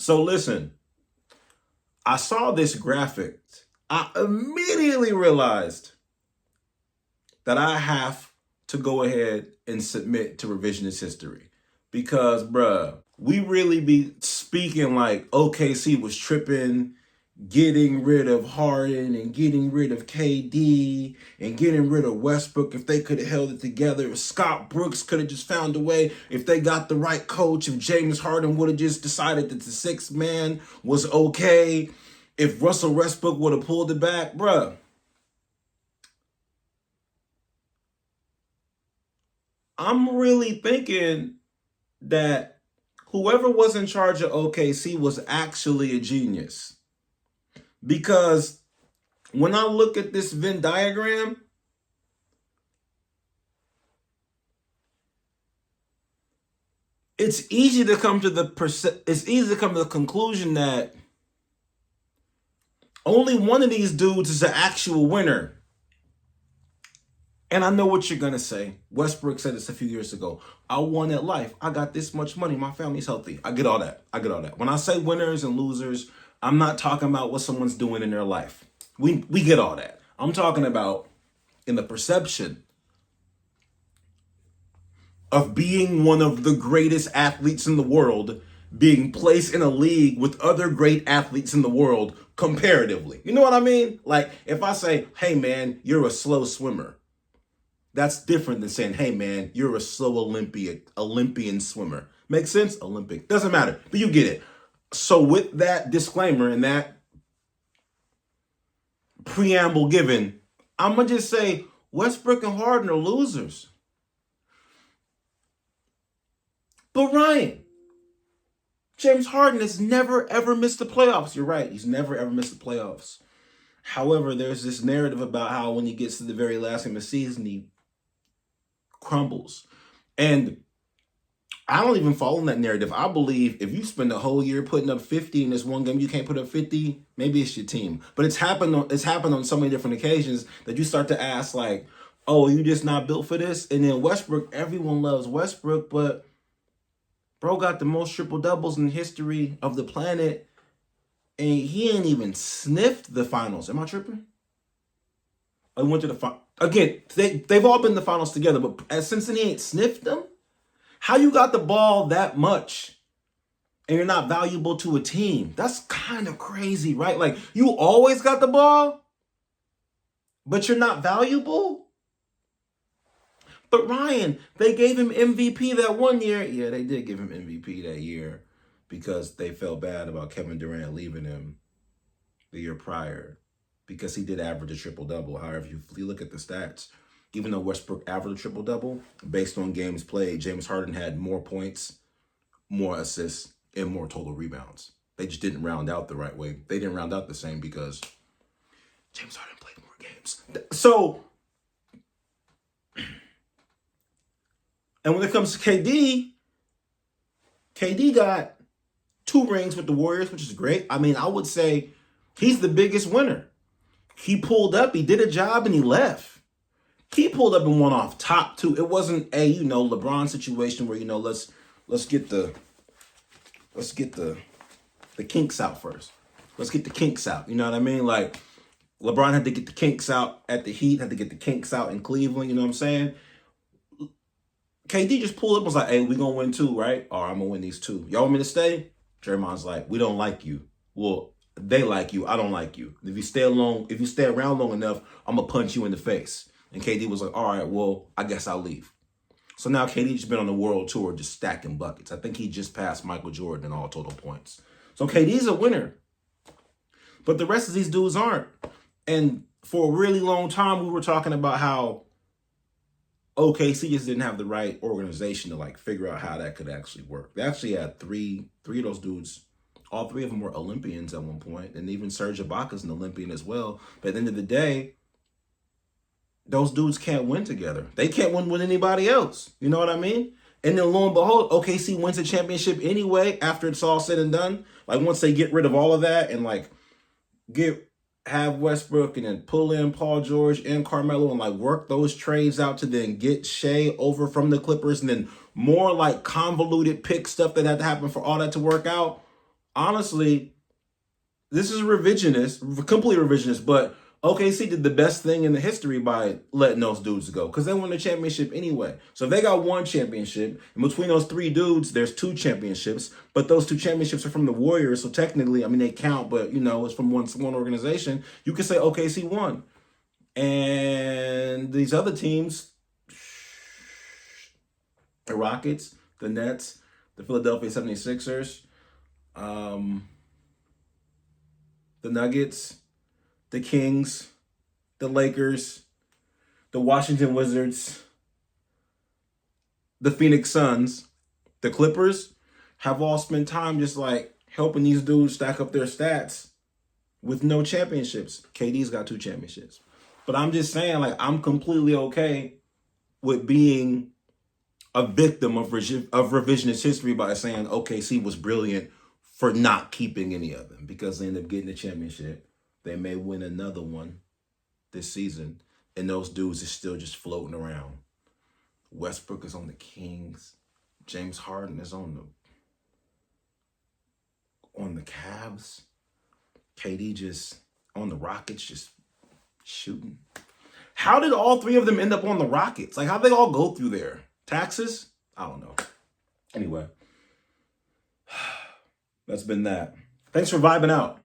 So listen, I saw this graphic. I immediately realized that I have to go ahead and submit to revisionist history. Because, bruh, we really be speaking like OKC was tripping, getting rid of Harden and getting rid of KD and getting rid of Westbrook. If they could have held it together, if Scott Brooks could have just found a way, if they got the right coach, if James Harden would have just decided that the sixth man was okay, if Russell Westbrook would have pulled it back, bruh. I'm really thinking that whoever was in charge of OKC was actually a genius. Because when I look at this Venn diagram, it's easy to come to the conclusion that only one of these dudes is an actual winner. And I know what you're going to say. Westbrook said this a few years ago. I won at life. I got this much money. My family's healthy. I get all that. When I say winners and losers, I'm not talking about what someone's doing in their life. We get all that. I'm talking about in the perception of being one of the greatest athletes in the world, being placed in a league with other great athletes in the world comparatively. You know what I mean? Like if I say, hey man, you're a slow swimmer. That's different than saying, hey man, you're a slow Olympian swimmer. Makes sense? Olympic. Doesn't matter, but you get it. So with that disclaimer and that preamble given, I'm going to just say Westbrook and Harden are losers. But Ryan, James Harden has never, ever missed the playoffs. You're right. He's never, ever missed the playoffs. However, there's this narrative about how when he gets to the very last game of the season, he crumbles. And I don't even follow that narrative. I believe if you spend the whole year putting up 50 in this one game, you can't put up 50, maybe it's your team. But it's happened on so many different occasions that you start to ask like, oh, you just not built for this? And then Westbrook, everyone loves Westbrook, but bro got the most triple doubles in the history of the planet, and he ain't even sniffed the finals. Am I tripping? I went to the final. Again, they've all been in the finals together, but since then he ain't sniffed them. How you got the ball that much and you're not valuable to a team? That's kind of crazy, right? Like you always got the ball, but you're not valuable. But Ryan, they gave him MVP that one year. Yeah, they did give him MVP that year because they felt bad about Kevin Durant leaving him the year prior because he did average a triple-double. However, if you look at the stats, even though Westbrook averaged a triple-double, based on games played, James Harden had more points, more assists, and more total rebounds. They just didn't round out the right way. They didn't round out the same because James Harden played more games. So, and when it comes to KD got 2 rings with the Warriors, which is great. I mean, I would say he's the biggest winner. He pulled up, he did a job, and he left. He pulled up and won off top 2. It wasn't a, LeBron situation where, let's get the kinks out first. Let's get the kinks out. You know what I mean? Like LeBron had to get the kinks out at the Heat, had to get the kinks out in Cleveland. You know what I'm saying? KD just pulled up and was like, hey, we going to win 2, right? All right, I'm going to win these 2. Y'all want me to stay? Draymond's like, we don't like you. Well, they like you. I don't like you. If you stay around long enough, I'm going to punch you in the face. And KD was like, all right, well, I guess I'll leave. So now KD's been on the world tour just stacking buckets. I think he just passed Michael Jordan in all total points. So KD's a winner. But the rest of these dudes aren't. And for a really long time, we were talking about how OKC just didn't have the right organization to like figure out how that could actually work. They actually had three of those dudes. All 3 of them were Olympians at one point, and even Serge Ibaka's an Olympian as well. But at the end of the day, those dudes can't win together. They can't win with anybody else. You know what I mean? And then lo and behold, OKC wins a championship anyway after it's all said and done. Like once they get rid of all of that and like have Westbrook and then pull in Paul George and Carmelo and like work those trades out to then get Shea over from the Clippers and then more like convoluted pick stuff that had to happen for all that to work out. honestly, this is revisionist, completely revisionist, but OKC did the best thing in the history by letting those dudes go because they won the championship anyway. So if they got one championship, and between those three dudes, there's two championships, but those two championships are from the Warriors. So technically, I mean, they count, but, you know, it's from one organization. You could say OKC won. And these other teams, the Rockets, the Nets, the Philadelphia 76ers, the Nuggets, the Kings, the Lakers, the Washington Wizards, the Phoenix Suns, the Clippers have all spent time just like helping these dudes stack up their stats with no championships. KD's got 2 championships. But I'm just saying, like, I'm completely okay with being a victim of revisionist history by saying OKC was brilliant for not keeping any of them because they ended up getting the championship. They may win another one this season, and those dudes are still just floating around. Westbrook is on the Kings. James Harden is on the Cavs. KD just on the Rockets, just shooting. How did all 3 of them end up on the Rockets? Like, how'd they all go through there? Taxes? I don't know. Anyway, that's been that. Thanks for vibing out.